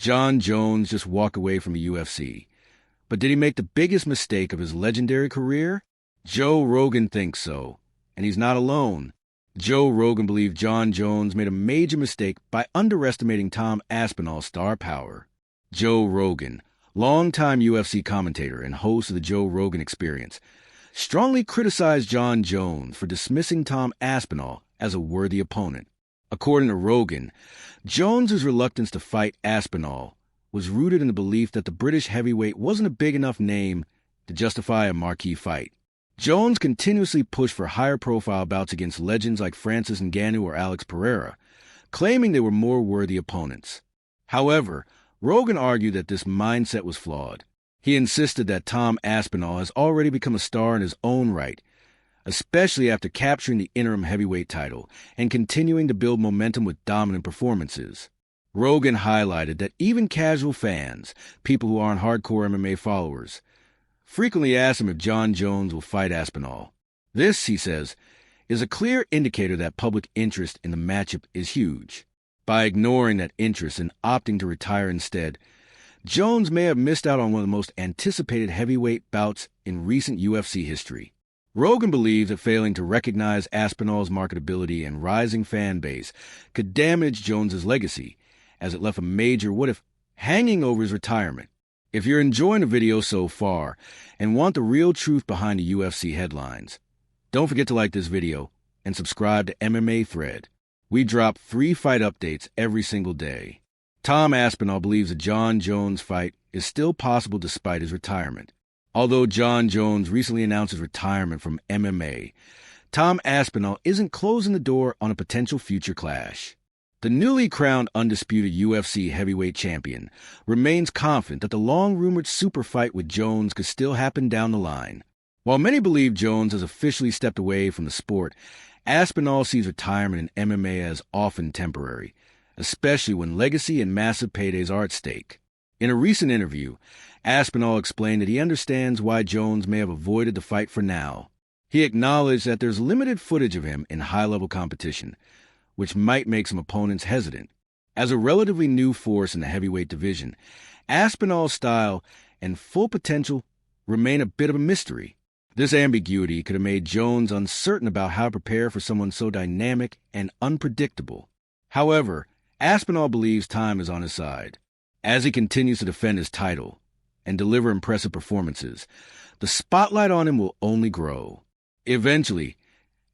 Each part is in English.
Jon Jones just walk away from the UFC? But did he make the biggest mistake of his legendary career? Joe Rogan thinks so, and he's not alone. Joe Rogan believed Jon Jones made a major mistake by underestimating Tom Aspinall's star power. Joe Rogan, longtime UFC commentator and host of the Joe Rogan Experience, strongly criticized Jon Jones for dismissing Tom Aspinall as a worthy opponent. According to Rogan, Jones's reluctance to fight Aspinall was rooted in the belief that the British heavyweight wasn't a big enough name to justify a marquee fight. Jones continuously pushed for higher-profile bouts against legends like Francis Ngannou or Alex Pereira, claiming they were more worthy opponents. However, Rogan argued that this mindset was flawed. He insisted that Tom Aspinall has already become a star in his own right, especially after capturing the interim heavyweight title and continuing to build momentum with dominant performances. Rogan highlighted that even casual fans, people who aren't hardcore MMA followers, frequently ask him if Jon Jones will fight Aspinall. This, he says, is a clear indicator that public interest in the matchup is huge. By ignoring that interest and opting to retire instead, Jones may have missed out on one of the most anticipated heavyweight bouts in recent UFC history. Rogan believes that failing to recognize Aspinall's marketability and rising fan base could damage Jones's legacy, as it left a major what-if hanging over his retirement. If you're enjoying the video so far and want the real truth behind the UFC headlines, don't forget to like this video and subscribe to MMA Thread. We drop 3 fight updates every single day. Tom Aspinall believes a Jon Jones fight is still possible despite his retirement. Although Jon Jones recently announced his retirement from MMA, Tom Aspinall isn't closing the door on a potential future clash. The newly crowned undisputed UFC heavyweight champion remains confident that the long-rumored super fight with Jones could still happen down the line. While many believe Jones has officially stepped away from the sport, Aspinall sees retirement in MMA as often temporary, especially when legacy and massive paydays are at stake. In a recent interview, Aspinall explained that he understands why Jones may have avoided the fight for now. He acknowledged that there's limited footage of him in high-level competition, which might make some opponents hesitant. As a relatively new force in the heavyweight division, Aspinall's style and full potential remain a bit of a mystery. This ambiguity could have made Jones uncertain about how to prepare for someone so dynamic and unpredictable. However, Aspinall believes time is on his side. As he continues to defend his title and deliver impressive performances, the spotlight on him will only grow. Eventually,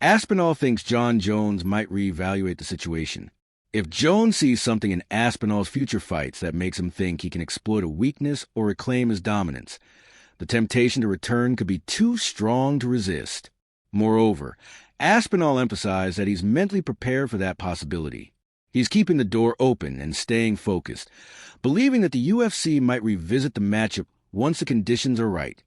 Aspinall thinks Jon Jones might reevaluate the situation. If Jones sees something in Aspinall's future fights that makes him think he can exploit a weakness or reclaim his dominance, the temptation to return could be too strong to resist. Moreover, Aspinall emphasized that he's mentally prepared for that possibility. He's keeping the door open and staying focused, believing that the UFC might revisit the matchup once the conditions are right,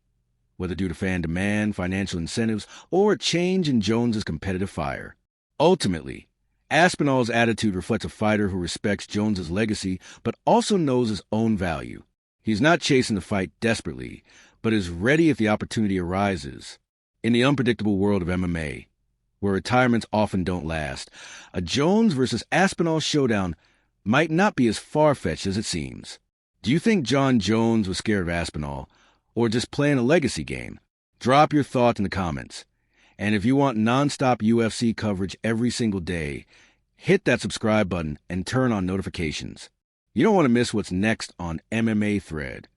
whether due to fan demand, financial incentives, or a change in Jones's competitive fire. Ultimately, Aspinall's attitude reflects a fighter who respects Jones's legacy but also knows his own value. He's not chasing the fight desperately, but is ready if the opportunity arises. In the unpredictable world of MMA, where retirements often don't last, a Jones versus Aspinall showdown might not be as far-fetched as it seems. Do you think Jon Jones was scared of Aspinall, or just playing a legacy game? Drop your thoughts in the comments. And if you want non-stop UFC coverage every single day, hit that subscribe button and turn on notifications. You don't want to miss what's next on MMA Thread.